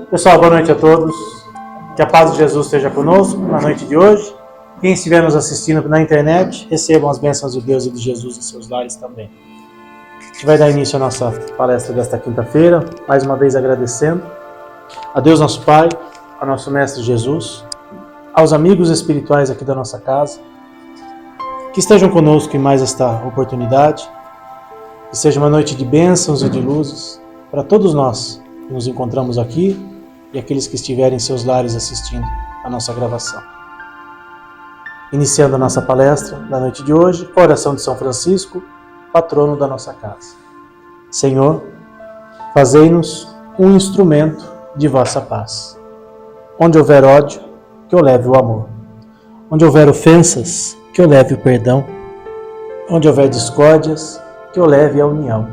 Pessoal, boa noite a todos. Que a paz de Jesus esteja conosco na noite de hoje. Quem estiver nos assistindo na internet, recebam as bênçãos de Deus e de Jesus em seus lares também. A gente vai dar início à nossa palestra desta quinta-feira, mais uma vez agradecendo a Deus nosso Pai, ao nosso Mestre Jesus, aos amigos espirituais aqui da nossa casa, que estejam conosco em mais esta oportunidade, que seja uma noite de bênçãos e de luzes para todos nós que nos encontramos aqui e aqueles que estiverem em seus lares assistindo a nossa gravação. Iniciando a nossa palestra da noite de hoje, com a oração de São Francisco, patrono da nossa casa. Senhor, fazei-nos um instrumento de vossa paz. Onde houver ódio, que eu leve o amor. Onde houver ofensas, que eu leve o perdão. Onde houver discórdias, que eu leve a união.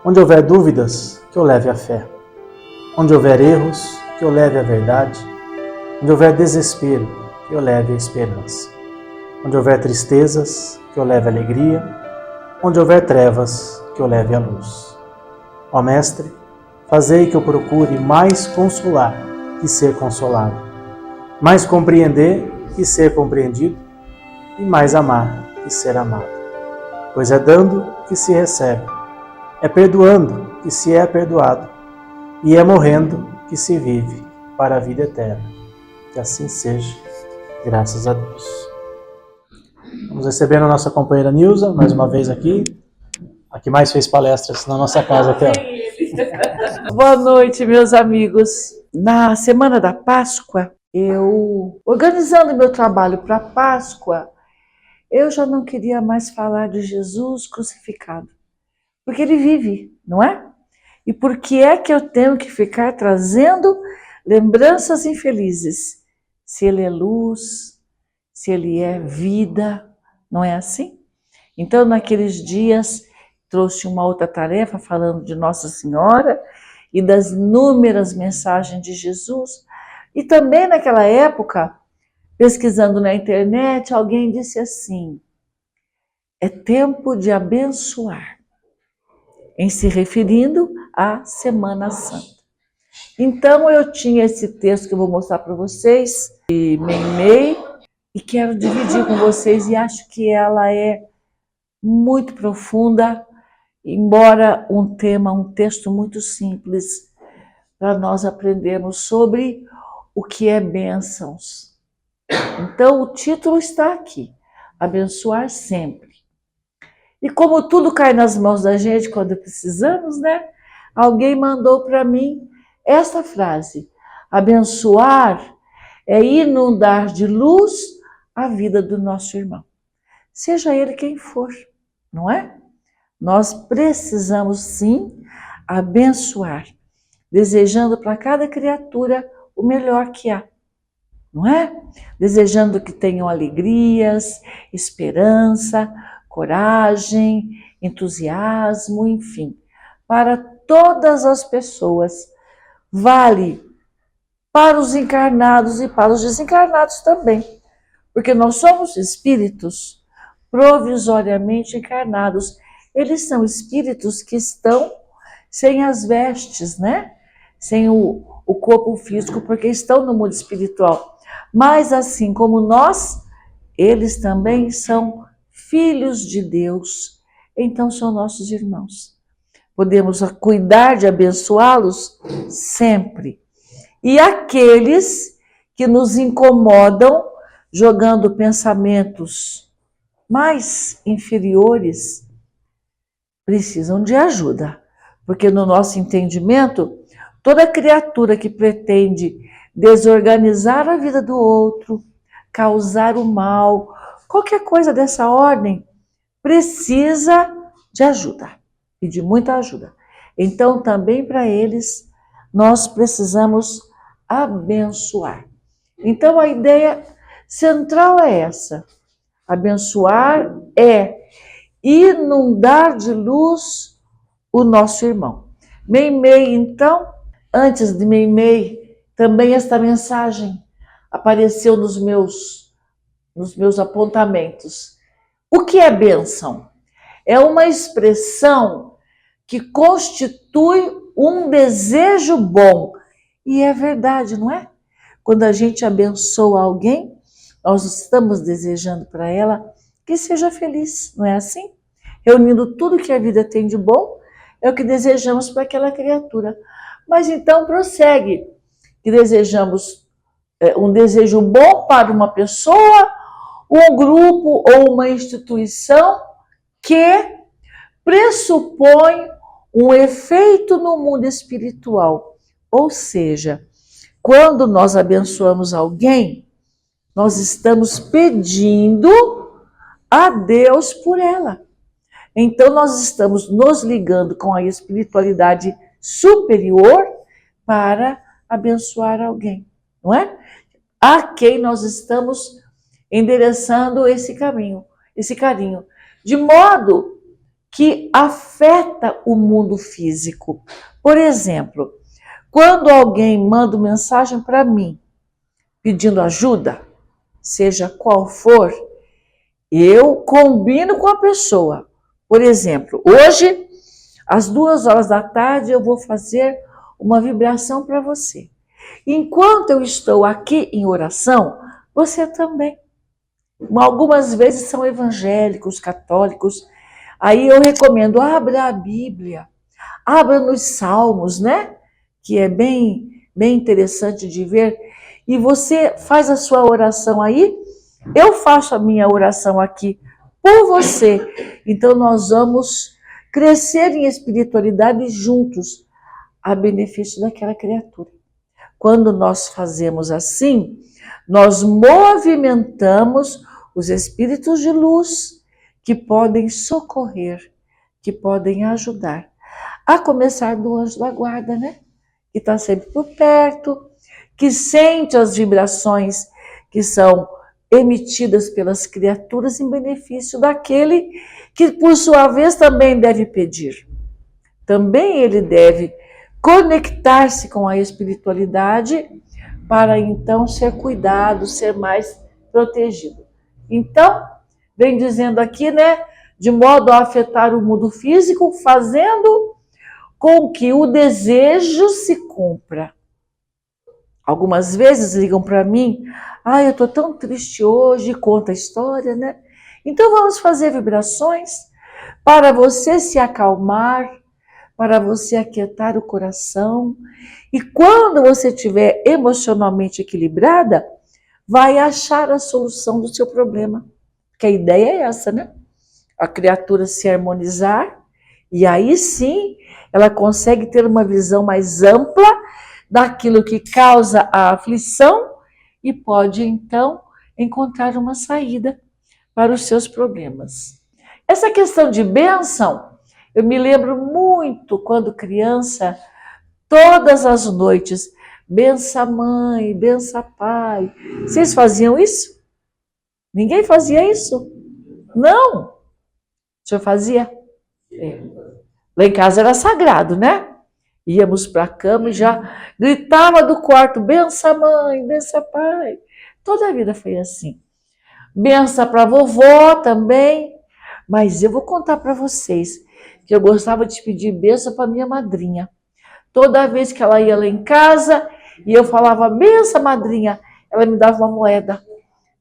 Onde houver dúvidas, que eu leve a fé. Onde houver erros, que eu leve a verdade. Onde houver desespero, que eu leve a esperança. Onde houver tristezas, que eu leve a alegria. Onde houver trevas, que eu leve a luz. Ó Mestre, fazei que eu procure mais consolar que ser consolado, mais compreender que ser compreendido e mais amar que ser amado. Pois é dando que se recebe, é perdoando que se é perdoado e é morrendo que se vive para a vida eterna. Que assim seja, graças a Deus. Vamos recebendo a nossa companheira Nilza, mais uma vez aqui, a que mais fez palestras na nossa casa até hoje. Boa noite, meus amigos. Na semana da Páscoa, organizando meu trabalho para a Páscoa, eu já não queria mais falar de Jesus crucificado, porque ele vive, não é? E por que é que eu tenho que ficar trazendo lembranças infelizes? Se ele é luz, se ele é vida, não é assim? Então, naqueles dias, trouxe uma outra tarefa falando de Nossa Senhora e das inúmeras mensagens de Jesus. E também naquela época, pesquisando na internet, alguém disse assim: é tempo de abençoar, em se referindo à Semana Santa. Então eu tinha esse texto que eu vou mostrar para vocês, de Meimei, e quero dividir com vocês, e acho que ela é muito profunda, embora um texto muito simples, para nós aprendermos sobre o que é bênçãos. Então o título está aqui, abençoar sempre. E como tudo cai nas mãos da gente quando precisamos, né? Alguém mandou para mim esta frase: abençoar é inundar de luz a vida do nosso irmão, seja ele quem for, não é? Nós precisamos sim abençoar, desejando para cada criatura o melhor que há, não é? Desejando que tenham alegrias, esperança, coragem, entusiasmo, enfim, para todas as pessoas. Vale para os encarnados e para os desencarnados também, porque nós somos espíritos provisoriamente encarnados. Eles são espíritos que estão sem as vestes, né? Sem o corpo físico, porque estão no mundo espiritual. Mas assim como nós, eles também são filhos de Deus, então são nossos irmãos. Podemos cuidar de abençoá-los sempre. E aqueles que nos incomodam, jogando pensamentos mais inferiores, precisam de ajuda, porque no nosso entendimento, toda criatura que pretende desorganizar a vida do outro, causar o mal, qualquer coisa dessa ordem, precisa de ajuda, e de muita ajuda. Então, também para eles, nós precisamos abençoar. Então, a ideia central é essa: abençoar é inundar de luz o nosso irmão. Meimei, então, antes de Meimei, também esta mensagem apareceu nos meus apontamentos. O que é bênção? É uma expressão que constitui um desejo bom E é verdade, não é? Quando a gente abençoa alguém, nós estamos desejando para ela que seja feliz, não é assim? Reunindo tudo que a vida tem de bom, é o que desejamos para aquela criatura. Mas então prossegue, que desejamos um desejo bom para uma pessoa, um grupo ou uma instituição que pressupõe um efeito no mundo espiritual. Ou seja, quando nós abençoamos alguém, nós estamos pedindo a Deus por ela. Então nós estamos nos ligando com a espiritualidade superior para abençoar alguém, não é? A quem nós estamos endereçando esse caminho, esse carinho, de modo que afeta o mundo físico. Por exemplo, quando alguém manda mensagem para mim pedindo ajuda, seja qual for, eu combino com a pessoa. Por exemplo, hoje, às 2 horas da tarde, eu vou fazer uma vibração para você. Enquanto eu estou aqui em oração, você também. Algumas vezes são evangélicos, católicos. Aí eu recomendo, abra a Bíblia, abra nos Salmos, né? Que é bem interessante de ver. E você faz a sua oração aí, eu faço a minha oração aqui por você. Então nós vamos crescer em espiritualidade juntos, a benefício daquela criatura. Quando nós fazemos assim, nós movimentamos os espíritos de luz que podem socorrer, que podem ajudar. A começar do anjo da guarda, né? Que está sempre por perto, que sente as vibrações que são emitidas pelas criaturas em benefício daquele que, por sua vez, também deve pedir. Também ele deve conectar-se com a espiritualidade para então ser cuidado, ser mais protegido. Então, vem dizendo aqui, né, de modo a afetar o mundo físico, fazendo com que o desejo se cumpra. Algumas vezes ligam para mim, eu estou tão triste hoje, conta a história, né? Então vamos fazer vibrações para você se acalmar, para você aquietar o coração. E quando você estiver emocionalmente equilibrada, vai achar a solução do seu problema. Porque a ideia é essa, né? A criatura se harmonizar e aí sim ela consegue ter uma visão mais ampla daquilo que causa a aflição e pode então encontrar uma saída para os seus problemas. Essa questão de bênção, eu me lembro muito quando criança, todas as noites, bença mãe, bença pai. Vocês faziam isso? Ninguém fazia isso? Não. O senhor fazia? É. Lá em casa era sagrado, né? Íamos para a cama e já gritava do quarto, bença mãe, bença pai. Toda a vida foi assim. Bença para a vovó também. Mas eu vou contar para vocês que eu gostava de pedir benção para minha madrinha. Toda vez que ela ia lá em casa e eu falava, benção madrinha, ela me dava uma moeda.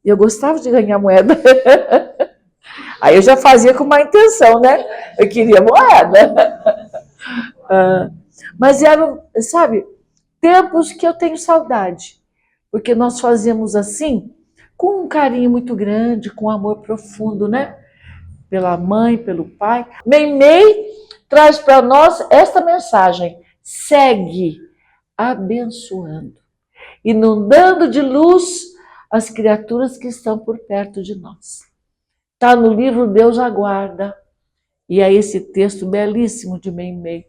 E eu gostava de ganhar moeda. Aí eu já fazia com uma intenção, né? Eu queria moeda. Mas eram, sabe, tempos que eu tenho saudade. Porque nós fazíamos assim, com um carinho muito grande, com um amor profundo, né? Pela mãe, pelo pai. Meimei traz para nós esta mensagem. Segue abençoando, inundando de luz as criaturas que estão por perto de nós. Está no livro Deus Aguarda. E é esse texto belíssimo de Meimei.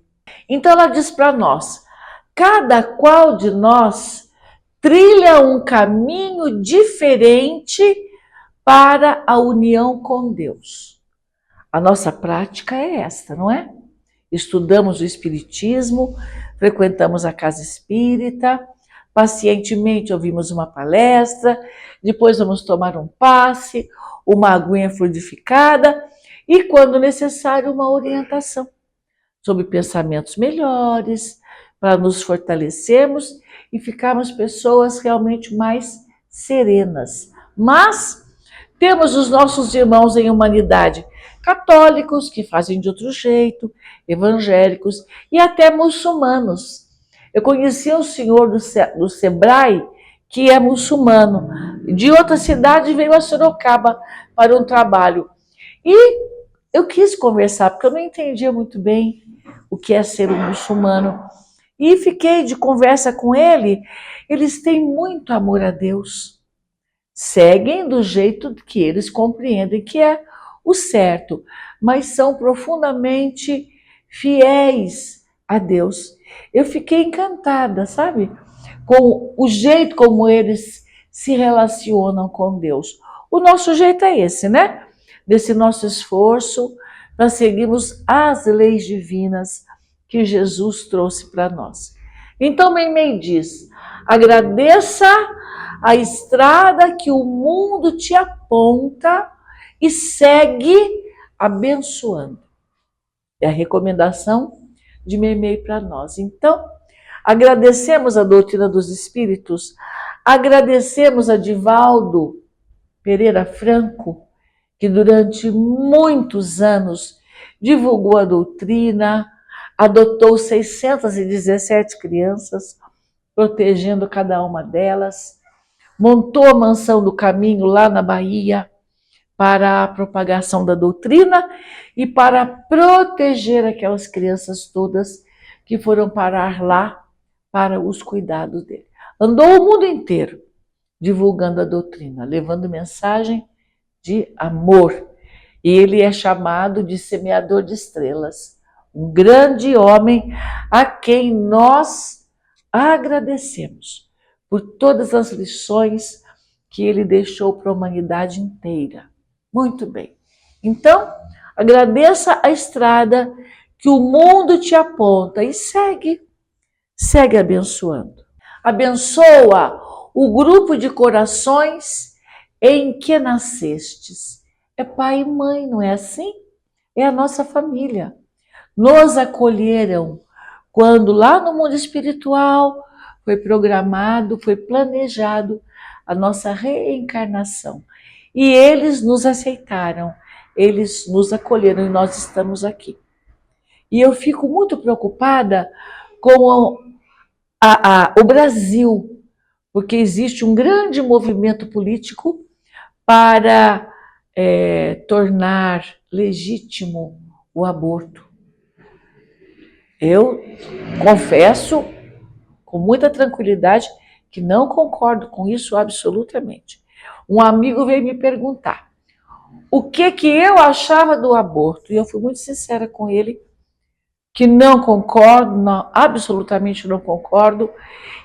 Então ela diz para nós, cada qual de nós trilha um caminho diferente para a união com Deus. A nossa prática é esta, não é? Estudamos o Espiritismo, frequentamos a casa espírita, pacientemente ouvimos uma palestra, depois vamos tomar um passe, uma aguinha fluidificada e, quando necessário, uma orientação sobre pensamentos melhores, para nos fortalecermos e ficarmos pessoas realmente mais serenas. Mas temos os nossos irmãos em humanidade, católicos que fazem de outro jeito, evangélicos e até muçulmanos. Eu conheci um senhor do Sebrae que é muçulmano, de outra cidade veio a Sorocaba para um trabalho. E eu quis conversar, porque eu não entendia muito bem o que é ser um muçulmano. E fiquei de conversa com ele. Eles têm muito amor a Deus. Seguem do jeito que eles compreendem que é o certo, mas são profundamente fiéis a Deus. Eu fiquei encantada, sabe? Com o jeito como eles se relacionam com Deus. O nosso jeito é esse, né? Desse nosso esforço para seguirmos as leis divinas que Jesus trouxe para nós. Então, Meimei diz: agradeça a estrada que o mundo te aponta e segue abençoando. É a recomendação de Meimei para nós. Então, agradecemos a doutrina dos Espíritos, agradecemos a Divaldo Pereira Franco, que durante muitos anos divulgou a doutrina, adotou 617 crianças, protegendo cada uma delas, montou a Mansão do Caminho lá na Bahia para a propagação da doutrina e para proteger aquelas crianças todas que foram parar lá para os cuidados dele. Andou o mundo inteiro divulgando a doutrina, levando mensagem de amor. E ele é chamado de semeador de estrelas, um grande homem a quem nós agradecemos por todas as lições que ele deixou para a humanidade inteira. Muito bem. Então, agradeça a estrada que o mundo te aponta e segue abençoando. Abençoa o grupo de corações em que nascestes. É pai e mãe, não é assim? É a nossa família. Nos acolheram quando lá no mundo espiritual foi programado, foi planejado a nossa reencarnação. E eles nos aceitaram, eles nos acolheram e nós estamos aqui. E eu fico muito preocupada com o Brasil, porque existe um grande movimento político para tornar legítimo o aborto. Eu confesso com muita tranquilidade que não concordo com isso absolutamente. Um amigo veio me perguntar o que eu achava do aborto, e eu fui muito sincera com ele, que não concordo, não, absolutamente não concordo,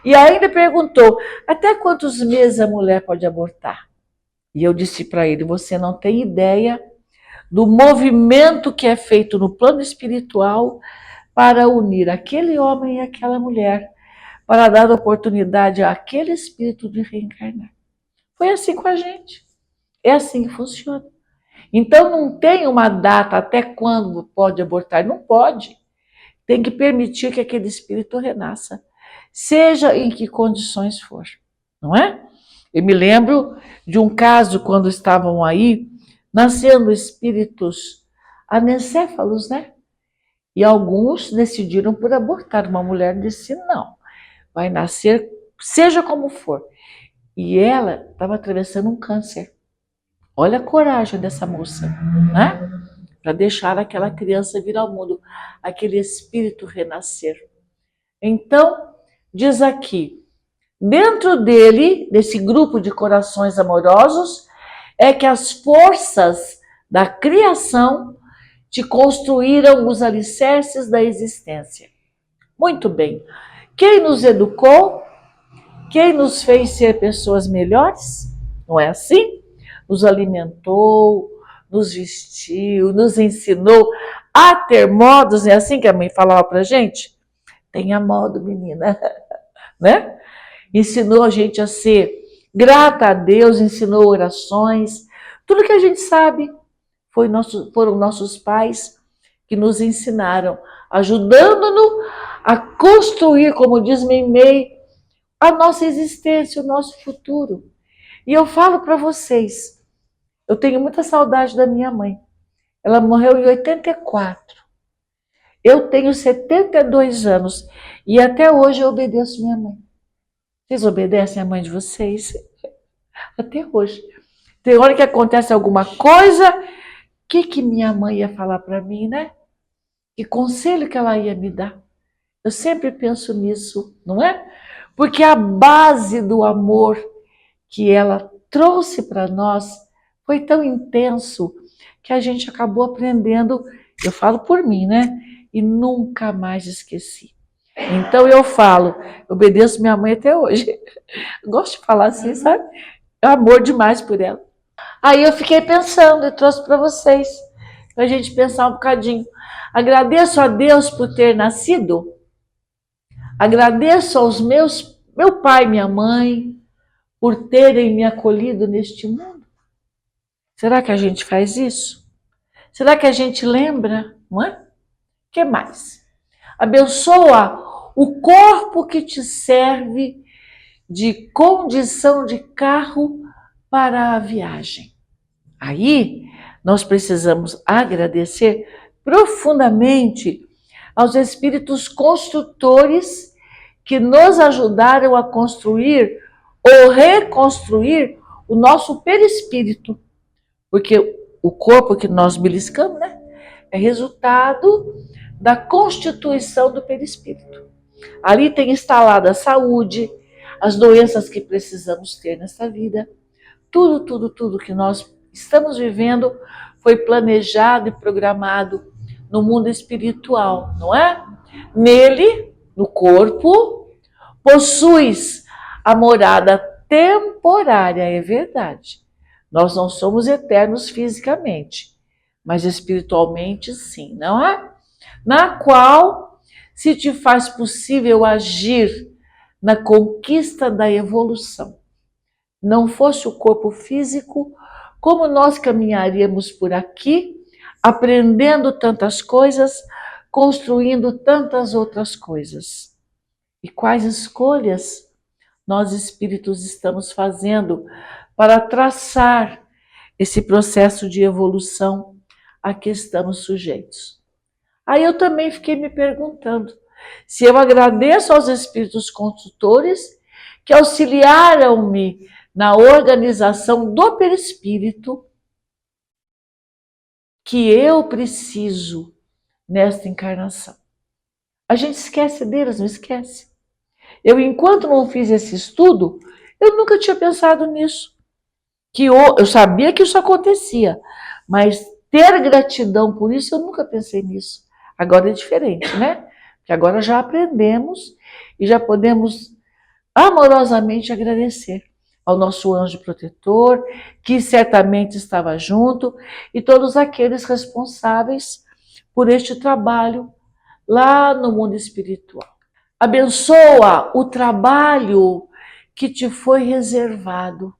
e ainda perguntou até quantos meses a mulher pode abortar. E eu disse para ele: você não tem ideia do movimento que é feito no plano espiritual para unir aquele homem e aquela mulher, para dar oportunidade àquele espírito de reencarnar. Foi assim com a gente. É assim que funciona. Então não tem uma data até quando pode abortar. Não pode. Tem que permitir que aquele espírito renasça, seja em que condições for, não é? Eu me lembro de um caso quando estavam aí nascendo espíritos anencéfalos, né? E alguns decidiram por abortar. Uma mulher disse: não, vai nascer, seja como for. E ela estava atravessando um câncer. Olha a coragem dessa moça, né? Para deixar aquela criança vir ao mundo, aquele espírito renascer. Então, diz aqui, dentro dele, desse grupo de corações amorosos, é que as forças da criação te construíram os alicerces da existência. Muito bem. Quem nos educou? Quem nos fez ser pessoas melhores? Não é assim? Nos alimentou, nos vestiu, nos ensinou a ter modos. É assim que a mãe falava pra gente? Tenha modo, menina, né? Ensinou a gente a ser grata a Deus, ensinou orações. Tudo que a gente sabe foram nossos pais que nos ensinaram, ajudando-nos a construir, como diz Meimei, a nossa existência, o nosso futuro. E eu falo para vocês, eu tenho muita saudade da minha mãe. Ela morreu em 84. Eu tenho 72 anos e até hoje eu obedeço minha mãe. Vocês obedecem a mãe de vocês? Até hoje. Tem hora que acontece alguma coisa, o que minha mãe ia falar para mim, né? Que conselho que ela ia me dar? Eu sempre penso nisso, não é? Porque a base do amor que ela trouxe para nós foi tão intenso que a gente acabou aprendendo, eu falo por mim, né? E nunca mais esqueci. Então eu falo, eu obedeço minha mãe até hoje. Eu gosto de falar assim, sabe? É amor demais por ela. Aí eu fiquei pensando e trouxe para vocês, para a gente pensar um bocadinho. Agradeço a Deus por ter nascido. Agradeço aos meu pai e minha mãe, por terem me acolhido neste mundo. Será que a gente faz isso? Será que a gente lembra? Não é? O que mais? Abençoa o corpo que te serve de condição de carro para a viagem. Aí, nós precisamos agradecer profundamente aos espíritos construtores que nos ajudaram a construir ou reconstruir o nosso perispírito. Porque o corpo que nós beliscamos, né, é resultado da constituição do perispírito. Ali tem instalada a saúde, as doenças que precisamos ter nessa vida. Tudo que nós estamos vivendo foi planejado e programado no mundo espiritual, não é? Nele, no corpo, possuis a morada temporária, é verdade. Nós não somos eternos fisicamente, mas espiritualmente sim, não é? Na qual se te faz possível agir na conquista da evolução. Não fosse o corpo físico, como nós caminharíamos por aqui, aprendendo tantas coisas, construindo tantas outras coisas? E quais escolhas nós espíritos estamos fazendo para traçar esse processo de evolução a que estamos sujeitos? Aí eu também fiquei me perguntando se eu agradeço aos espíritos construtores que auxiliaram-me na organização do perispírito que eu preciso nesta encarnação. A gente esquece deles, não esquece? Eu, enquanto não fiz esse estudo, eu nunca tinha pensado nisso. Eu sabia que isso acontecia, mas ter gratidão por isso, eu nunca pensei nisso. Agora é diferente, né? Porque agora já aprendemos e já podemos amorosamente agradecer ao nosso anjo protetor, que certamente estava junto, e todos aqueles responsáveis por este trabalho lá no mundo espiritual. Abençoa o trabalho que te foi reservado.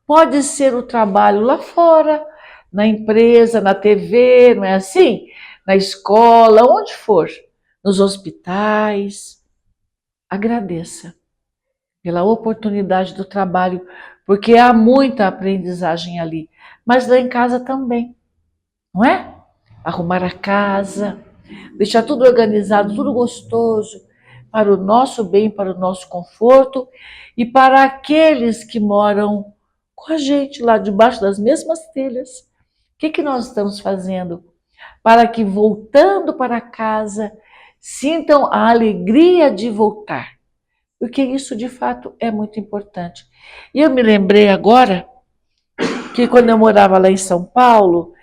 Pode ser o trabalho lá fora, na empresa, na TV, não é assim? Na escola, onde for, nos hospitais. Agradeça pela oportunidade do trabalho, porque há muita aprendizagem ali, mas lá em casa também, não é? Arrumar a casa, deixar tudo organizado, tudo gostoso, para o nosso bem, para o nosso conforto e para aqueles que moram com a gente lá debaixo das mesmas telhas. O que nós estamos fazendo para que, voltando para casa, sintam a alegria de voltar? Porque isso, de fato, é muito importante. E eu me lembrei agora que quando eu morava lá em São Paulo,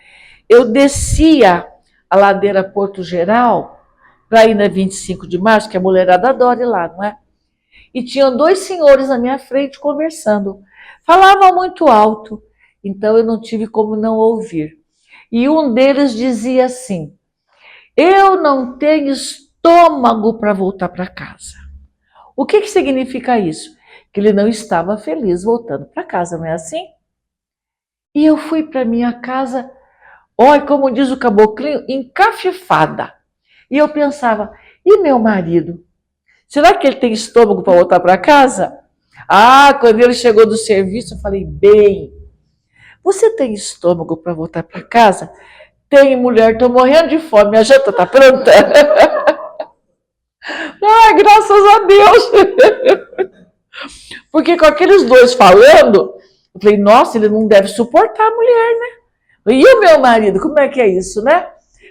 eu descia a ladeira Porto Geral para ir na 25 de março, que a mulherada adora ir lá, não é? E tinham dois senhores na minha frente conversando. Falavam muito alto, então eu não tive como não ouvir. E um deles dizia assim: eu não tenho estômago para voltar para casa. O que significa isso? Que ele não estava feliz voltando para casa, não é assim? E eu fui para minha casa, olha, como diz o caboclinho, encafifada. E eu pensava, E meu marido? Será que ele tem estômago para voltar para casa? Ah, quando ele chegou do serviço, eu falei, bem, você tem estômago para voltar para casa? Tem, mulher, estou morrendo de fome, a janta está pronta? Ai, graças a Deus! Porque com aqueles dois falando, eu falei, nossa, ele não deve suportar a mulher, né? E o meu marido, como é que é isso, né?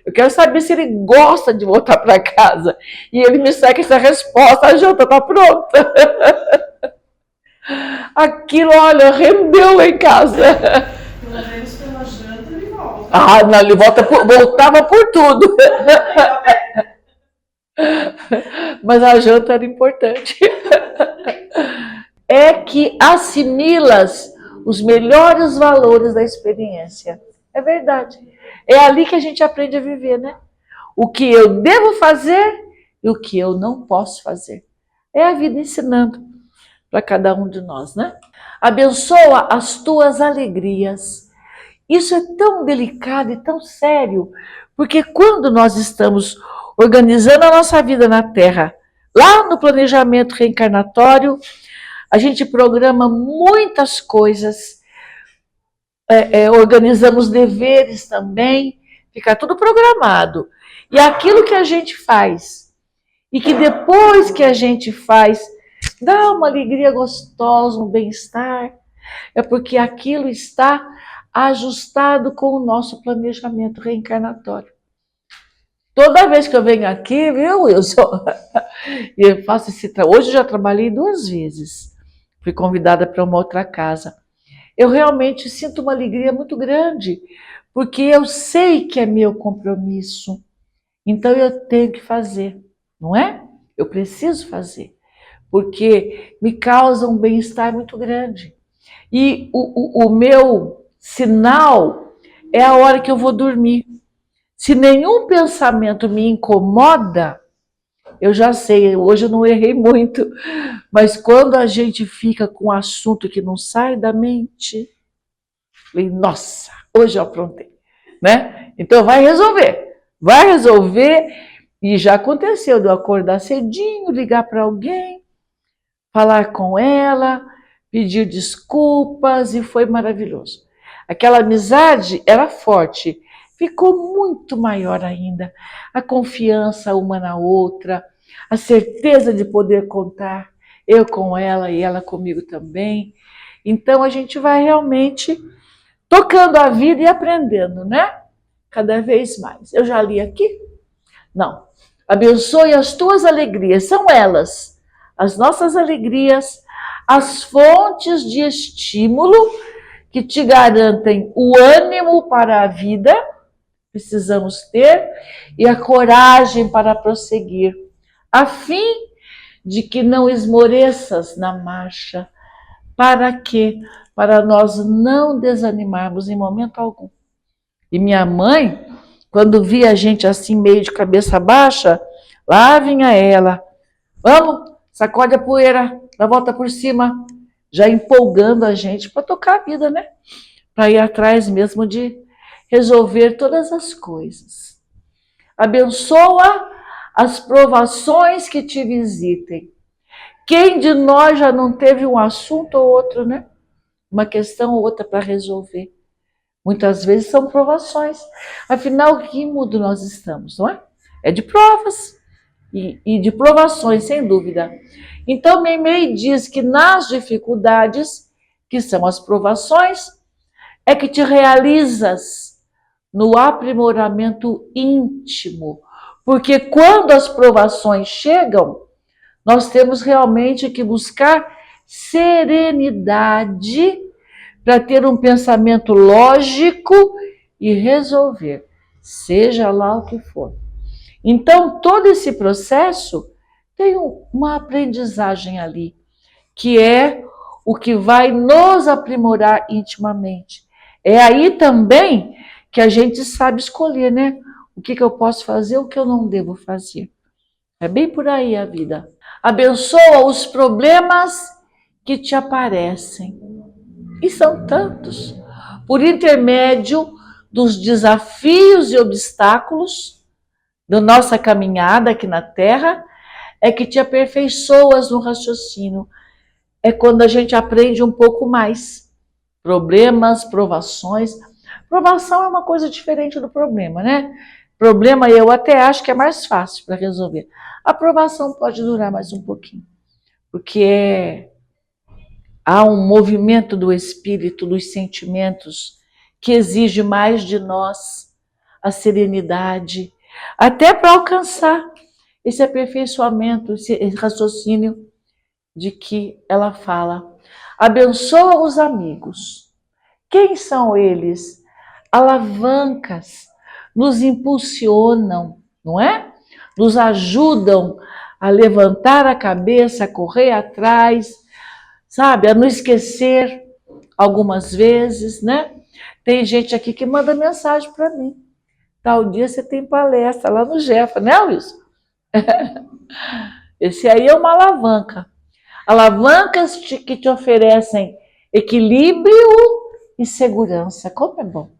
Eu quero saber se ele gosta de voltar para casa. E ele me segue essa resposta, a janta está pronta. Aquilo, olha, rendeu lá em casa. Pelo menos pela janta ele volta. Ah, não, ele voltava por tudo. Mas a janta era importante. É que assimilas os melhores valores da experiência. É verdade. É ali que a gente aprende a viver, né? O que eu devo fazer e o que eu não posso fazer. É a vida ensinando para cada um de nós, né? Abençoa as tuas alegrias. Isso é tão delicado e tão sério, porque quando nós estamos organizando a nossa vida na Terra, lá no planejamento reencarnatório, a gente programa muitas coisas, organizamos deveres também, fica tudo programado. E aquilo que a gente faz, e que depois que a gente faz, dá uma alegria gostosa, um bem-estar, é porque aquilo está ajustado com o nosso planejamento reencarnatório. Toda vez que eu venho aqui, viu, Wilson? Eu faço esse trabalho. Hoje eu já trabalhei 2 vezes. Fui convidada para uma outra casa. Eu realmente sinto uma alegria muito grande, porque eu sei que é meu compromisso. Então eu tenho que fazer, não é? Eu preciso fazer, porque me causa um bem-estar muito grande. E o meu sinal é a hora que eu vou dormir. Se nenhum pensamento me incomoda, eu já sei, hoje eu não errei muito, mas quando a gente fica com um assunto que não sai da mente, falei, nossa, hoje eu aprontei, né? Então vai resolver, e já aconteceu de eu acordar cedinho, ligar para alguém, falar com ela, pedir desculpas, e foi maravilhoso. Aquela amizade era forte, ficou muito maior ainda. A confiança uma na outra, a certeza de poder contar, eu com ela e ela comigo também. Então a gente vai realmente tocando a vida e aprendendo, né? Cada vez mais. Eu já li aqui? Não. Abençoe as tuas alegrias, são elas, as nossas alegrias, as fontes de estímulo que te garantem o ânimo para a vida, precisamos ter, e a coragem para prosseguir, a fim de que não esmoreças na marcha. Para quê? Para nós não desanimarmos em momento algum. E minha mãe, quando via a gente assim, meio de cabeça baixa, lá vinha ela. Vamos, sacode a poeira, dá volta por cima, já empolgando a gente para tocar a vida, né? Para ir atrás mesmo de resolver todas as coisas. Abençoa as provações que te visitem. Quem de nós já não teve um assunto ou outro, né? Uma questão ou outra para resolver. Muitas vezes são provações. Afinal, que mundo nós estamos, não é? É de provas e de provações, sem dúvida. Então, Meimei diz que nas dificuldades, que são as provações, é que te realizas no aprimoramento íntimo. Porque quando as provações chegam, nós temos realmente que buscar serenidade para ter um pensamento lógico e resolver, seja lá o que for. Então, todo esse processo tem uma aprendizagem ali, que é o que vai nos aprimorar intimamente. É aí também que a gente sabe escolher, né? O que eu posso fazer, o que eu não devo fazer. É bem por aí a vida. Abençoa os problemas que te aparecem. E são tantos. Por intermédio dos desafios e obstáculos, da nossa caminhada aqui na Terra é que te aperfeiçoas no raciocínio. É quando a gente aprende um pouco mais. Problemas, provações. Provação é uma coisa diferente do problema, né? Problema eu até acho que é mais fácil para resolver. A provação pode durar mais um pouquinho, porque há um movimento do espírito, dos sentimentos, que exige mais de nós a serenidade, até para alcançar esse aperfeiçoamento, esse raciocínio de que ela fala. Abençoa os amigos. Quem são eles? Alavancas, nos impulsionam, não é? Nos ajudam a levantar a cabeça, a correr atrás, sabe? A não esquecer algumas vezes, né? Tem gente aqui que manda mensagem para mim. Tal dia você tem palestra lá no Jefa, né, Wilson? Esse aí é uma alavanca. Alavancas que te oferecem equilíbrio e segurança. Como é bom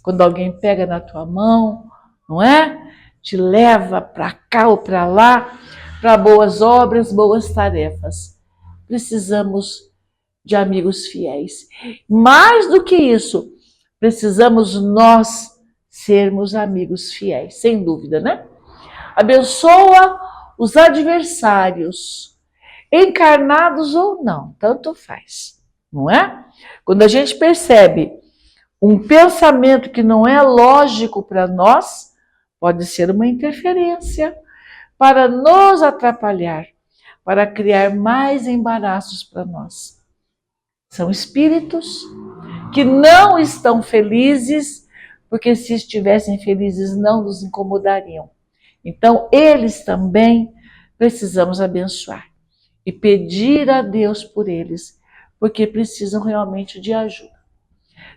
quando alguém pega na tua mão, não é? Te leva para cá ou para lá, para boas obras, boas tarefas. Precisamos de amigos fiéis. Mais do que isso, precisamos nós sermos amigos fiéis, sem dúvida, né? Abençoa os adversários, encarnados ou não, tanto faz, não é? Quando a gente percebe um pensamento que não é lógico para nós, pode ser uma interferência para nos atrapalhar, para criar mais embaraços para nós. São espíritos que não estão felizes, porque se estivessem felizes não nos incomodariam. Então, eles também precisamos abençoar e pedir a Deus por eles, porque precisam realmente de ajuda.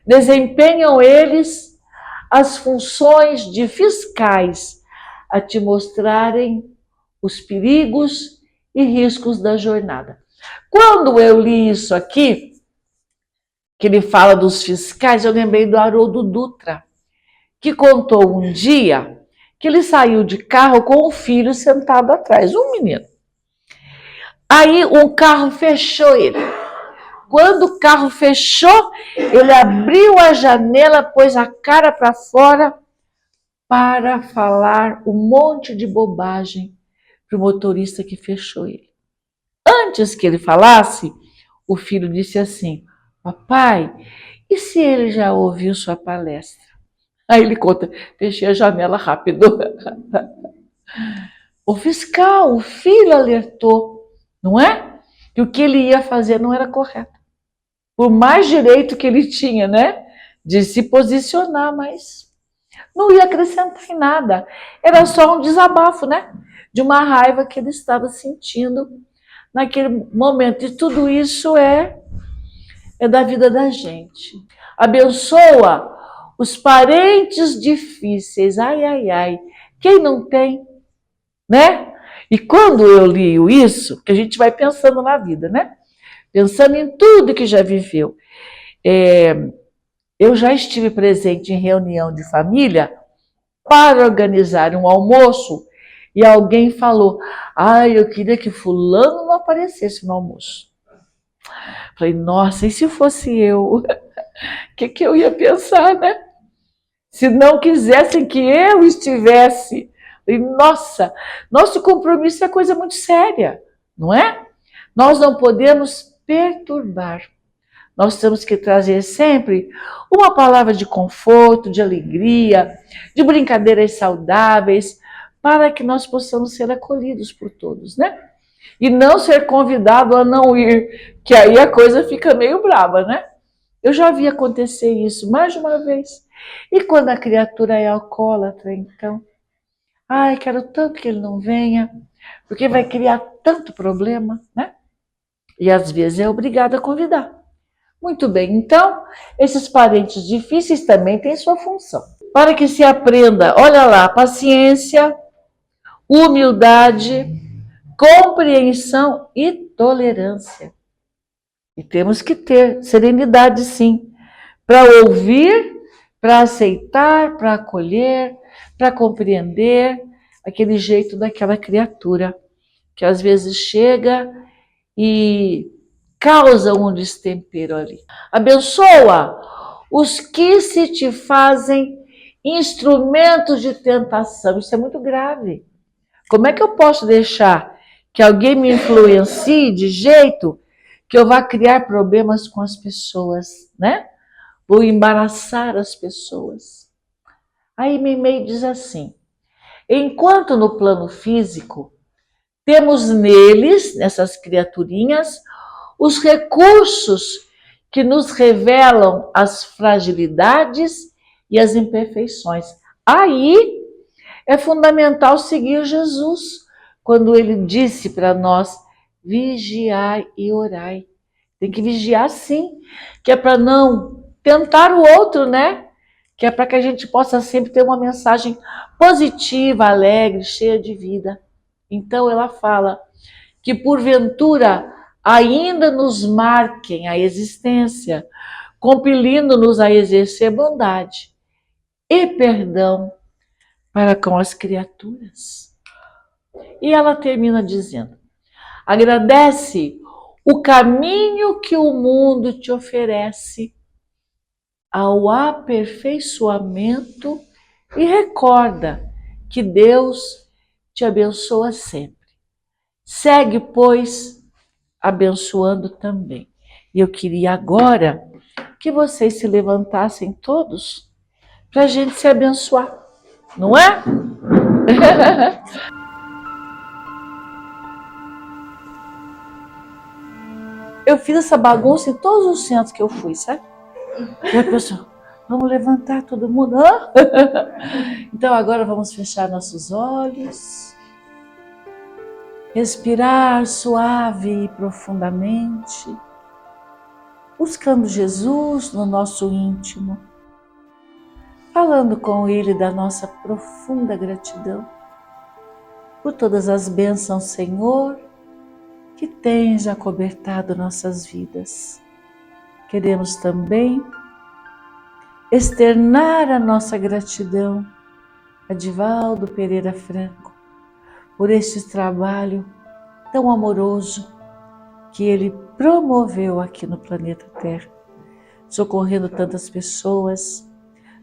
Desempenham eles as funções de fiscais a te mostrarem os perigos e riscos da jornada. Quando eu li isso aqui, que ele fala dos fiscais, eu lembrei do Haroldo Dutra, que contou um dia que ele saiu de carro com o filho sentado atrás, um menino. Aí um carro fechou ele. Quando o carro fechou, ele abriu a janela, pôs a cara para fora para falar um monte de bobagem para o motorista que fechou ele. Antes que ele falasse, o filho disse assim: papai, e se ele já ouviu sua palestra? Aí ele conta, fechei a janela rápido. O fiscal, o filho alertou, não é? Que o que ele ia fazer não era correto. Por mais direito que ele tinha, né? De se posicionar, mas não ia acrescentar em nada. Era só um desabafo, né? De uma raiva que ele estava sentindo naquele momento. E tudo isso é da vida da gente. Abençoa os parentes difíceis. Ai, ai, ai. Quem não tem, né? E quando eu li isso, que a gente vai pensando na vida, né? Pensando em tudo que já viveu. Eu já estive presente em reunião de família para organizar um almoço e alguém falou: eu queria que fulano não aparecesse no almoço. Falei, nossa, e se fosse eu? O que eu ia pensar, né? Se não quisessem que eu estivesse. Falei, nossa, nosso compromisso é coisa muito séria, não é? Nós não podemos perturbar. Nós temos que trazer sempre uma palavra de conforto, de alegria, de brincadeiras saudáveis, para que nós possamos ser acolhidos por todos, né? E não ser convidado a não ir, que aí a coisa fica meio brava, né? Eu já vi acontecer isso mais de uma vez. E quando a criatura é alcoólatra, então? Quero tanto que ele não venha, porque vai criar tanto problema, né? E às vezes é obrigado a convidar. Muito bem, então, esses parentes difíceis também têm sua função. Para que se aprenda, olha lá, paciência, humildade, compreensão e tolerância. E temos que ter serenidade, sim, para ouvir, para aceitar, para acolher, para compreender, aquele jeito daquela criatura que às vezes chega e causa um destempero ali. Abençoa os que se te fazem instrumentos de tentação. Isso é muito grave. Como é que eu posso deixar que alguém me influencie de jeito que eu vá criar problemas com as pessoas, né? Vou embaraçar as pessoas. Aí Meimei diz assim: enquanto no plano físico temos neles, nessas criaturinhas, os recursos que nos revelam as fragilidades e as imperfeições. Aí é fundamental seguir Jesus, quando ele disse para nós: vigiai e orai. Tem que vigiar sim, que é para não tentar o outro, né? Que é para que a gente possa sempre ter uma mensagem positiva, alegre, cheia de vida. Então ela fala que porventura ainda nos marquem a existência, compelindo-nos a exercer bondade e perdão para com as criaturas. E ela termina dizendo: agradece o caminho que o mundo te oferece ao aperfeiçoamento e recorda que Deus te abençoa sempre. Segue, pois, abençoando também. E eu queria agora que vocês se levantassem todos para a gente se abençoar, não é? Eu fiz essa bagunça em todos os centros que eu fui, sabe? E a pessoa, vamos levantar todo mundo. Então agora vamos fechar nossos olhos, respirar suave e profundamente, buscando Jesus no nosso íntimo, falando com Ele da nossa profunda gratidão por todas as bênçãos, Senhor, que tens acobertado nossas vidas. Queremos também externar a nossa gratidão a Divaldo Pereira Franco por este trabalho tão amoroso que ele promoveu aqui no planeta Terra, socorrendo tantas pessoas,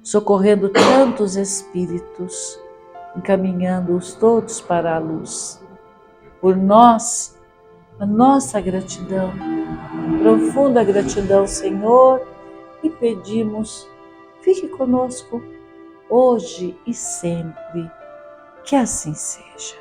socorrendo tantos espíritos, encaminhando-os todos para a luz. Por nós, a nossa gratidão, profunda gratidão, Senhor, e pedimos, fique conosco hoje e sempre, que assim seja.